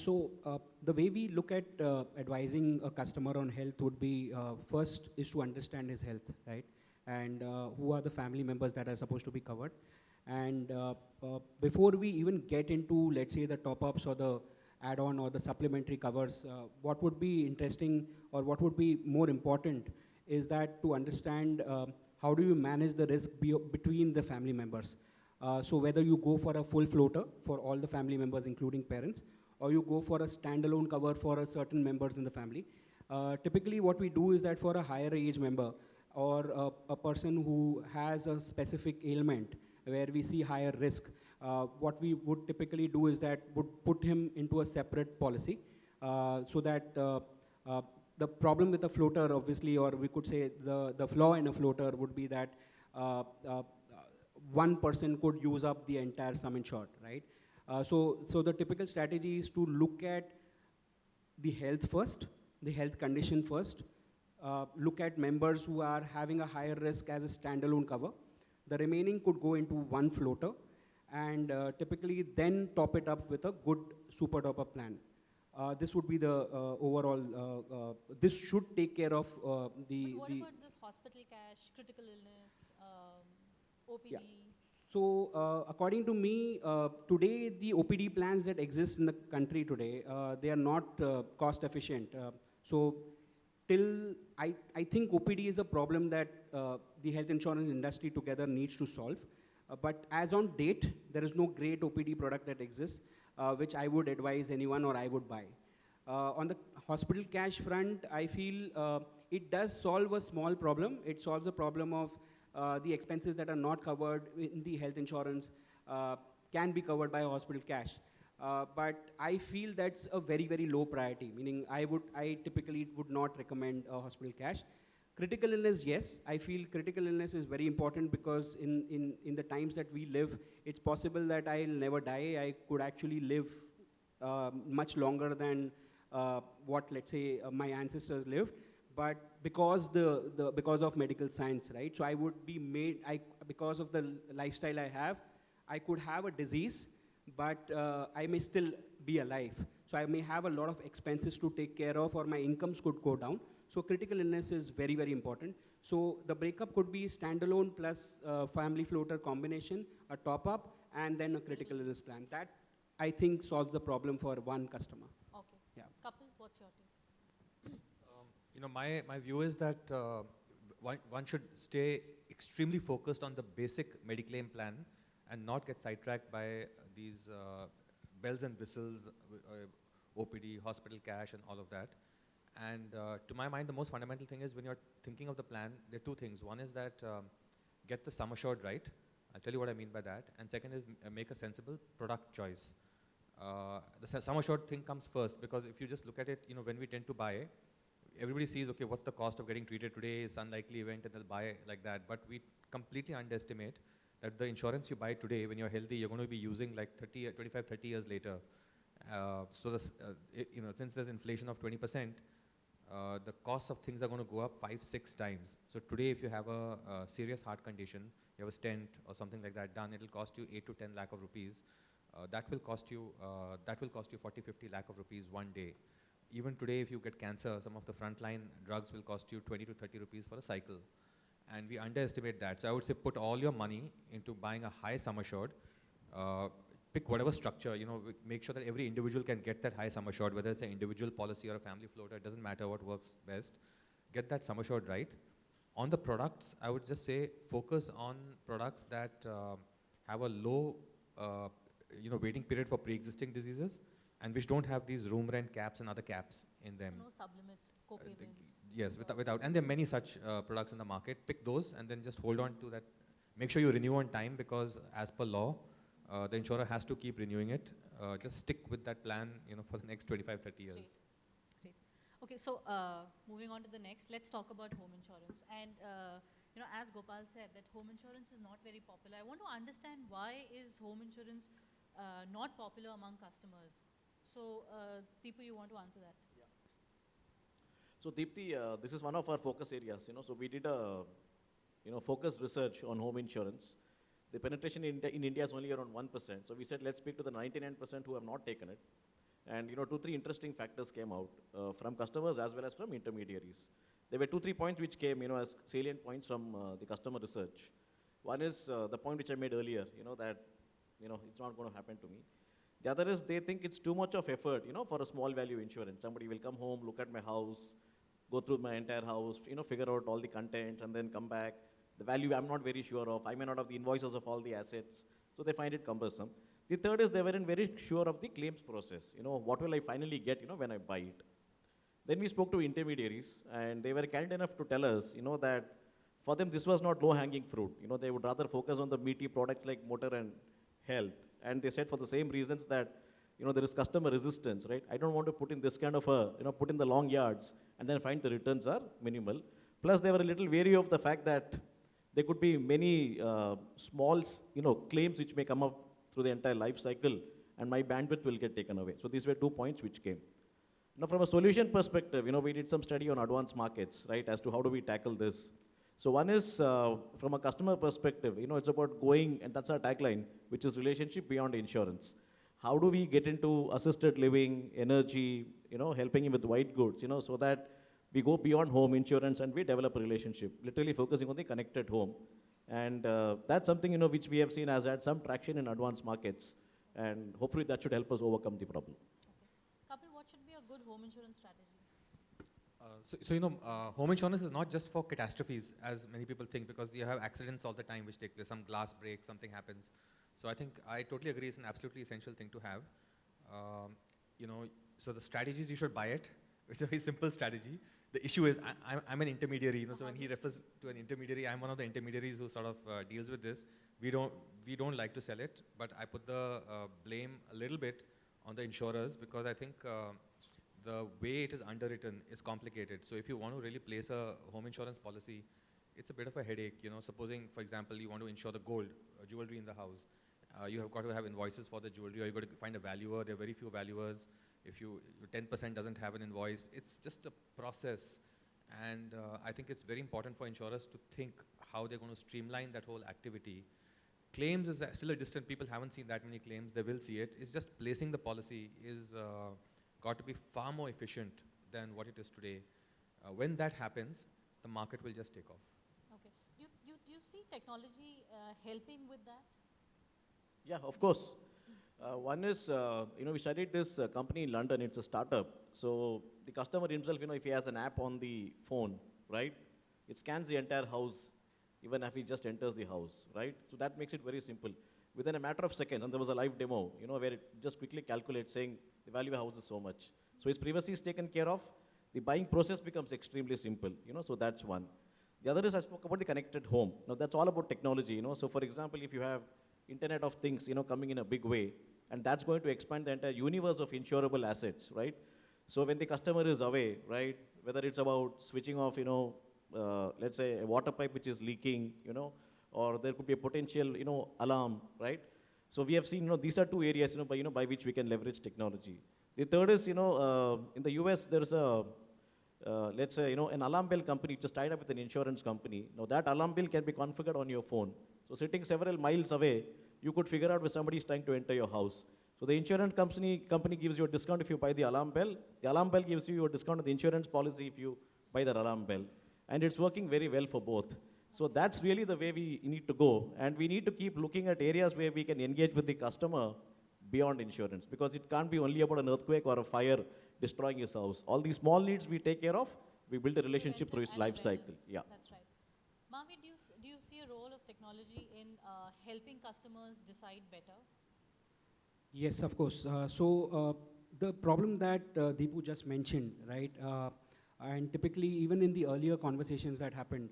The way we look at advising a customer on health would be first is to understand his health, right? And who are the family members that are supposed to be covered. And before we even get into, let's say, the top-ups or the add-on or the supplementary covers, what would be interesting or what would be more important is that to understand how do you manage the risk between the family members. So whether you go for a full floater for all the family members, including parents, or you go for a standalone cover for a certain members in the family. Typically what we do is that for a higher age member or a person who has a specific ailment where we see higher risk, what we would typically do is that would put him into a separate policy so that uh, the problem with a floater, obviously, or we could say the flaw in a floater would be that uh, uh, one person could use up the entire sum insured, right? So the typical strategy is to look at the health first, the health condition first, look at members who are having a higher risk as a standalone cover. The remaining could go into one floater, and typically then top it up with a good super top up plan. This would be the overall, this should take care of But what about this hospital cash, critical illness, OPD? Yeah. So according to me, today the OPD plans that exist in the country today, they are not cost efficient. So till I think OPD is a problem that the health insurance industry together needs to solve. But as on date, there is no great OPD product that exists, which I would advise anyone or I would buy. On the hospital cash front, I feel it does solve a small problem. It solves the problem of the expenses that are not covered in the health insurance can be covered by hospital cash. But I feel that's a very, very low priority, meaning I typically would not recommend hospital cash. Critical illness, yes. I feel critical illness is very important because in the times that we live, it's possible that I'll never die. I could actually live much longer than what, let's say, my ancestors lived. But because of medical science, right? So I would be because of the lifestyle I have, I could have a disease, but I may still be alive. So I may have a lot of expenses to take care of, or my incomes could go down. So critical illness is very, very important. So the breakup could be standalone plus family floater combination, a top up, and then a critical illness plan. That, I think, solves the problem for one customer. Okay. Yeah. Kapil, what's your take? My view is that one should stay extremely focused on the basic Mediclaim plan and not get sidetracked by these bells and whistles, OPD, hospital cash, and all of that. And to my mind, the most fundamental thing is when you're thinking of the plan, there are two things. One is that get the sum assured right. I'll tell you what I mean by that. And second is make a sensible product choice. The sum assured thing comes first because if you just look at it, when we tend to buy, everybody sees, okay, what's the cost of getting treated today? It's unlikely event and they'll buy like that. But we completely underestimate that the insurance you buy today, when you're healthy, you're going to be using like 25, 30 years later. Since there's inflation of 20%, the cost of things are going to go up 5-6 times. So today, if you have a serious heart condition, you have a stent or something like that done, it'll cost you 8 to 10 lakh of rupees. That will cost you 40-50 lakh of rupees one day. Even today, if you get cancer, some of the frontline drugs will cost you 20 to 30 rupees for a cycle. And we underestimate that. So I would say put all your money into buying a high sum assured. Pick whatever structure, make sure that every individual can get that high sum assured, whether it's an individual policy or a family floater, it doesn't matter what works best. Get that sum assured right. On the products, I would just say focus on products that have a low waiting period for pre-existing diseases and which don't have these room rent caps and other caps in them. No sublimits, co-payments. Yes, without. And there are many such products in the market. Pick those and then just hold on to that. Make sure you renew on time because as per law, the insurer has to keep renewing it. Just stick with that plan, for the next 25, 30 years. Great. Okay, so moving on to the next, let's talk about home insurance. And as Gopal said, that home insurance is not very popular. I want to understand why is home insurance not popular among customers? So, Deepu, you want to answer that? Yeah. So, Deepti, this is one of our focus areas. So we did a, focused research on home insurance. The penetration in India is only around 1%. So we said, let's speak to the 99% who have not taken it. And two, three interesting factors came out from customers as well as from intermediaries. There were two, 3 points which came, as salient points from the customer research. One is the point which I made earlier, that, it's not going to happen to me. The other is they think it's too much of effort, for a small value insurance. Somebody will come home, look at my house, go through my entire house, figure out all the contents and then come back. The value I'm not very sure of. I may not have the invoices of all the assets. So they find it cumbersome. The third is they weren't very sure of the claims process. What will I finally get, when I buy it? Then we spoke to intermediaries, and they were kind enough to tell us, that for them this was not low-hanging fruit. They would rather focus on the meaty products like motor and health. And they said for the same reasons that, there is customer resistance, right? I don't want to put in this kind of put in the long yards and then find the returns are minimal. Plus, they were a little wary of the fact that there could be many small, claims which may come up through the entire life cycle, and my bandwidth will get taken away. So these were 2 points which came. Now, from a solution perspective, we did some study on advanced markets, right, as to how do we tackle this. So one is from a customer perspective, it's about going, and that's our tagline, which is relationship beyond insurance. How do we get into assisted living, energy, helping him with white goods, so that we go beyond home insurance and we develop a relationship, literally focusing on the connected home. And that's something, which we have seen has had some traction in advanced markets. And hopefully that should help us overcome the problem. Okay. Kapil, what should be a good home insurance strategy? Home insurance is not just for catastrophes, as many people think, because you have accidents all the time which take place. Some glass breaks, something happens. So I think I totally agree it's an absolutely essential thing to have. So the strategies, you should buy it. It's a very simple strategy. The issue is I'm an intermediary, so when he refers to an intermediary, I'm one of the intermediaries who sort of deals with this. We don't like to sell it, but I put the blame a little bit on the insurers, because I think the way it is underwritten is complicated. So if you want to really place a home insurance policy, it's a bit of a headache. Supposing, for example, you want to insure the gold, jewelry in the house. You have got to have invoices for the jewelry, or you've got to find a valuer. There are very few valuers. If your 10% doesn't have an invoice, it's just a process. And I think it's very important for insurers to think how they're going to streamline that whole activity. Claims is still a distant, people haven't seen that many claims, they will see it. It's just placing the policy is got to be far more efficient than what it is today. When that happens, the market will just take off. Okay. Do you see technology helping with that? Yeah, of course. One is, we studied this company in London. It's a startup. So the customer himself, if he has an app on the phone, right, it scans the entire house, even if he just enters the house, right? So that makes it very simple. Within a matter of seconds, and there was a live demo, where it just quickly calculates saying the value of a house is so much. So his privacy is taken care of. The buying process becomes extremely simple, so that's one. The other is I spoke about the connected home. Now that's all about technology, So for example, if you have Internet of Things, coming in a big way, and that's going to expand the entire universe of insurable assets, right? So when the customer is away, right, whether it's about switching off, let's say a water pipe which is leaking, or there could be a potential, alarm, right? So we have seen, these are 2 areas, by which we can leverage technology. The third is, in the US, there's a, let's say, an alarm bell company just tied up with an insurance company. Now that alarm bell can be configured on your phone. So sitting several miles away, you could figure out when somebody is trying to enter your house. So the insurance company gives you a discount if you buy the alarm bell. The alarm bell gives you a discount on the insurance policy if you buy the alarm bell. And it's working very well for both. So that's really the way we need to go. And we need to keep looking at areas where we can engage with the customer beyond insurance, because it can't be only about an earthquake or a fire destroying his house. All these small needs we take care of, we build a relationship through its life cycle. Yeah. That's right. Mavi, do you see a role of technology in helping customers decide better? Yes, of course. The problem that Deepu just mentioned, right, and typically even in the earlier conversations that happened,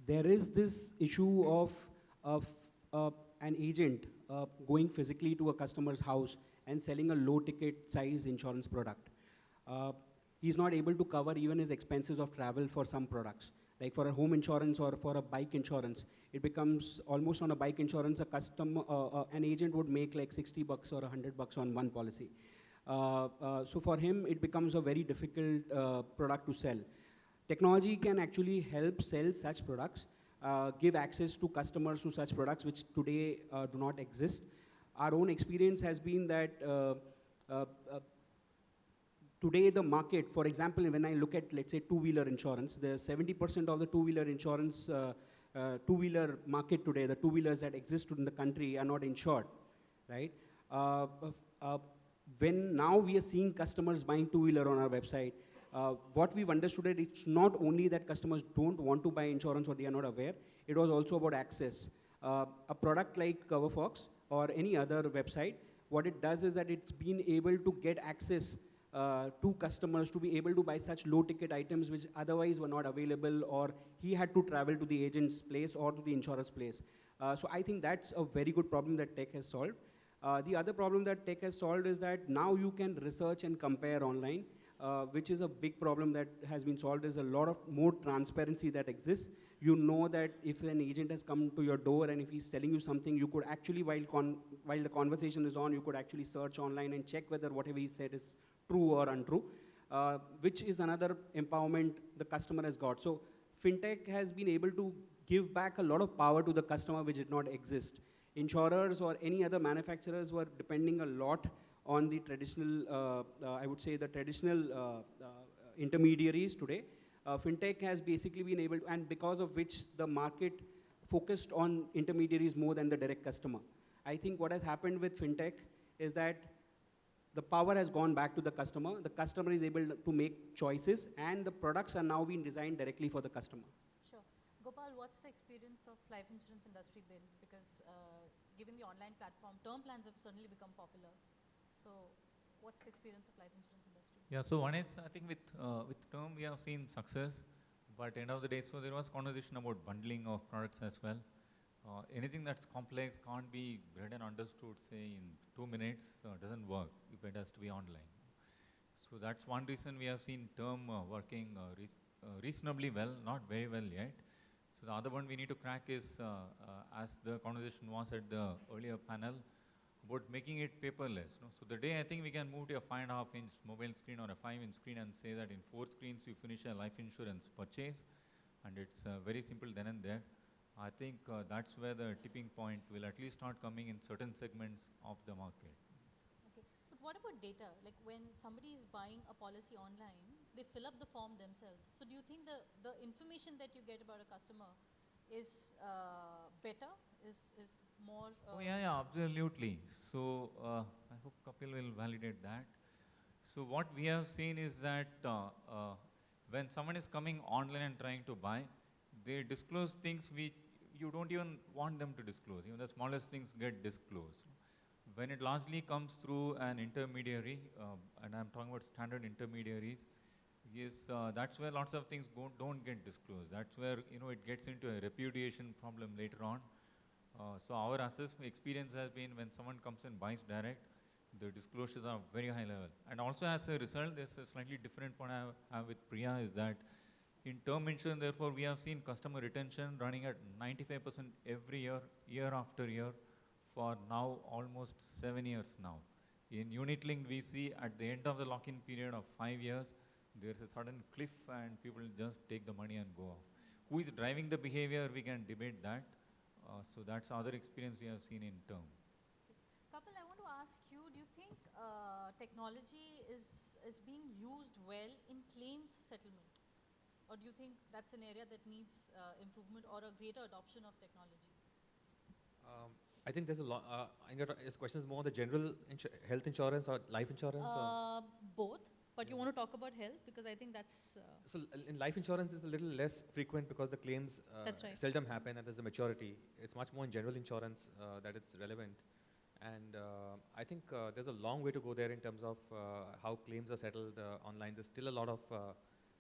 there is this issue of an agent going physically to a customer's house and selling a low-ticket size insurance product. He's not able to cover even his expenses of travel for some products. Like for a home insurance or for a bike insurance, it becomes almost on a bike insurance, an agent would make like $60 or $100 on one policy. So for him, it becomes a very difficult product to sell. Technology can actually help sell such products, give access to customers to such products which today do not exist. Our own experience has been that uh, uh, today the market, for example, when I look at, let's say, two-wheeler insurance, the 70% of the two-wheeler insurance, two-wheeler market today, the two-wheelers that exist in the country are not insured, right? Uh, uh, when now we are seeing customers buying two-wheeler on our website, what we've understood is it's not only that customers don't want to buy insurance or they are not aware, it was also about access. A product like CoverFox or any other website, what it does is that it's been able to get access to customers to be able to buy such low ticket items which otherwise were not available, or he had to travel to the agent's place or to the insurance place. So I think that's a very good problem that tech has solved. The other problem that tech has solved is that now you can research and compare online, which is a big problem that has been solved. There's a lot of more transparency that exists. You know that if an agent has come to your door and if he's telling you something, you could actually, while the conversation is on, you could actually search online and check whether whatever he said is true or untrue, which is another empowerment the customer has got. So fintech has been able to give back a lot of power to the customer which did not exist. Insurers or any other manufacturers were depending a lot on the traditional, I would say the traditional intermediaries today. Fintech has basically been able to, and because of which the market focused on intermediaries more than the direct customer. I think what has happened with fintech is that the power has gone back to the customer. The customer is able to make choices, and the products are now being designed directly for the customer. Sure. Gopal, what's the experience of life insurance industry been? Because given the online platform, term plans have suddenly become popular. So what's the experience of life insurance industry? Yeah, so one is, I think with term we have seen success, but end of the day, so there was conversation about bundling of products as well. Anything that's complex can't be read and understood, say, in 2 minutes, doesn't work if it has to be online. So that's one reason we have seen term working reasonably well, not very well yet. So the other one we need to crack is, as the conversation was at the earlier panel, about making it paperless. No? So the day I think we can move to a 5.5-inch mobile screen or a 5-inch screen and say that in 4 screens you finish a life insurance purchase, and it's very simple then and there. I think that's where the tipping point will at least start coming in certain segments of the market. Okay, but what about data? Like when somebody is buying a policy online, they fill up the form themselves. So do you think the information that you get about a customer is better, is more? Oh yeah, absolutely. So I hope Kapil will validate that. So what we have seen is that when someone is coming online and trying to buy, they disclose things which you don't even want them to disclose. Even the smallest things get disclosed. When it largely comes through an intermediary, and I'm talking about standard intermediaries, yes, that's where lots of things don't get disclosed. That's where it gets into a repudiation problem later on. So our experience has been when someone comes and buys direct, the disclosures are very high level. And also as a result, there's a slightly different point I have with Priya is that in term insurance, therefore, we have seen customer retention running at 95% every year, year after year, for now almost 7 years now. In unit linked, we see at the end of the lock-in period of 5 years, there's a sudden cliff and people just take the money and go off. Who is driving the behavior, we can debate that. So that's other experience we have seen in term. Kapil, I want to ask you, do you think technology is being used well in claims settlement? Or do you think that's an area that needs improvement or a greater adoption of technology? I think there's a lot. His question is more the general health insurance or life insurance? Both, but you Yeah. want to talk about health because I think that's. So in life insurance is a little less frequent because the claims That's right. seldom happen and there's a maturity. It's much more in general insurance that it's relevant. And I think there's a long way to go there in terms of how claims are settled online. There's still a lot of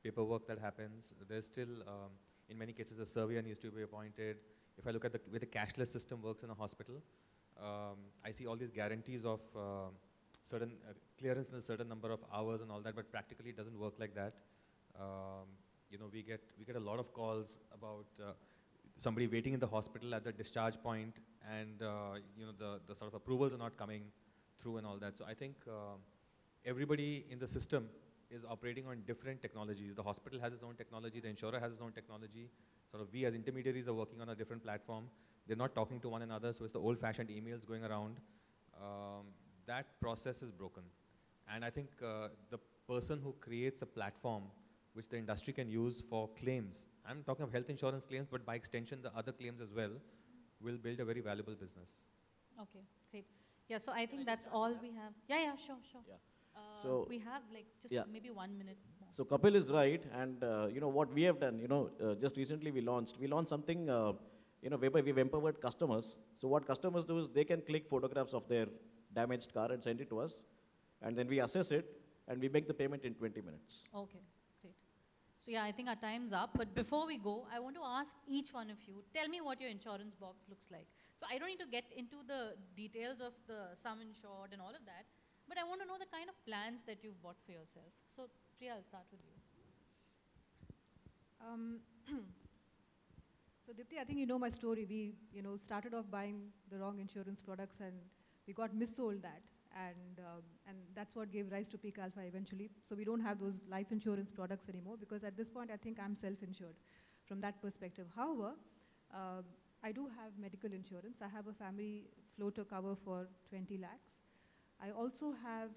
paperwork that happens. There's still, in many cases, a surveyor needs to be appointed. If I look at the way the cashless system works in a hospital, I see all these guarantees of certain clearance in a certain number of hours and all that, but practically it doesn't work like that. We get a lot of calls about somebody waiting in the hospital at the discharge point, and the sort of approvals are not coming through and all that. So I think everybody in the system is operating on different technologies. The hospital has its own technology, the insurer has its own technology. Sort of we as intermediaries are working on a different platform. They're not talking to one another, so it's the old-fashioned emails going around. That process is broken. And I think the person who creates a platform which the industry can use for claims, I'm talking of health insurance claims, but by extension the other claims as well, will build a very valuable business. Okay, great. Yeah, so I think that's all we have. Yeah, sure. Yeah. So- We have like just Yeah. maybe 1 minute more. So Kapil is right, and what we have done, just recently we launched something, whereby we've empowered customers. So what customers do is they can click photographs of their damaged car and send it to us, and then we assess it, and we make the payment in 20 minutes. Okay, great. So yeah, I think our time's up. But before we go, I want to ask each one of you, tell me what your insurance box looks like. So I don't need to get into the details of the sum insured and all of that, but I want to know the kind of plans that you've bought for yourself. So Priya, I'll start with you. So Dipti, I think you know my story. We, started off buying the wrong insurance products and we got missold that. And that's what gave rise to Peak Alpha eventually. So we don't have those life insurance products anymore because at this point I think I'm self-insured from that perspective. However, I do have medical insurance. I have a family floater cover for 20 lakhs. I also have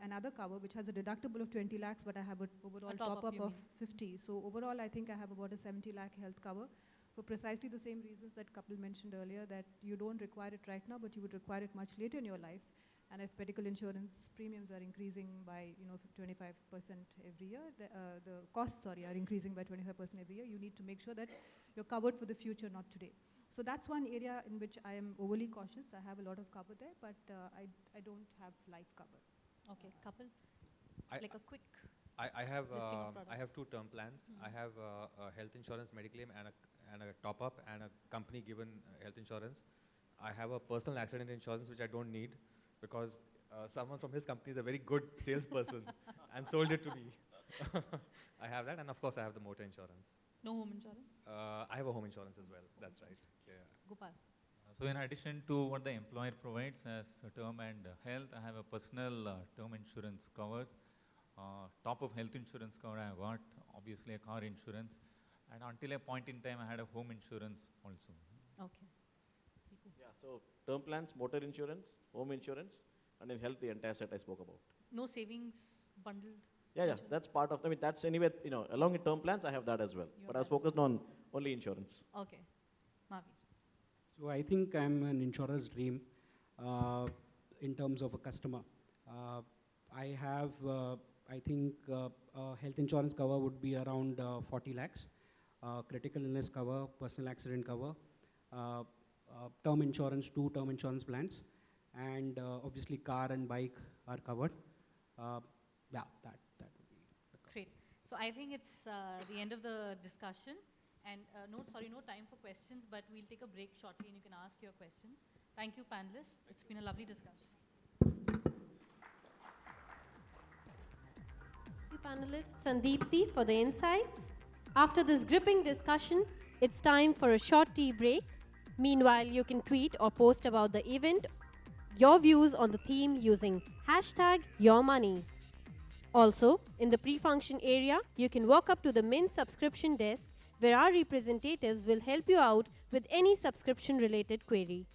another cover which has a deductible of 20 lakhs, but I have an overall top-up you of mean. 50. So overall, I think I have about a 70 lakh health cover for precisely the same reasons that Kapil mentioned earlier, that you don't require it right now, but you would require it much later in your life. And if medical insurance premiums are increasing by 25% every year, the costs, are increasing by 25% every year, you need to make sure that you're covered for the future, not today. So that's one area in which I am overly cautious. I have a lot of cover there, but I don't have life cover. Okay, couple, I- like a quick. I have Listing of I products. have two term plans. I have a health insurance mediclaim and a top up and a company given health insurance. I have a personal accident insurance which I don't need because someone from his company is a very good salesperson and sold it to me. I have that, and of course I have the motor insurance. No home insurance? I have a home insurance as well. That's right. Yeah. Gopal. So in addition to what the employer provides as term and health, I have a personal term insurance covers. Top of health insurance cover I got, obviously a car insurance, and until a point in time I had a home insurance also. Okay. Yeah, so term plans, motor insurance, home insurance, and in health, the entire set I spoke about. No savings bundled? Yeah, insurance? that's part of, that's anyway, along with term plans, I have that as well. You But have I was that as focused on only insurance. Okay. Mavi. So I think I'm an insurer's dream in terms of a customer. I have, I think, a health insurance cover would be around 40 lakhs, critical illness cover, personal accident cover, term insurance, 2 term insurance plans, and obviously car and bike are covered. Yeah, that would be the cover. Great. So I think it's the end of the discussion. And no time for questions, but we'll take a break shortly and you can ask your questions. Thank you, panelists. It's been a lovely discussion. Thank you, panelists and Deepthi, for the insights. After this gripping discussion, it's time for a short tea break. Meanwhile, you can tweet or post about the event, your views on the theme using #YourMoney. Also, in the pre-function area, you can walk up to the Mint subscription desk where our representatives will help you out with any subscription-related query.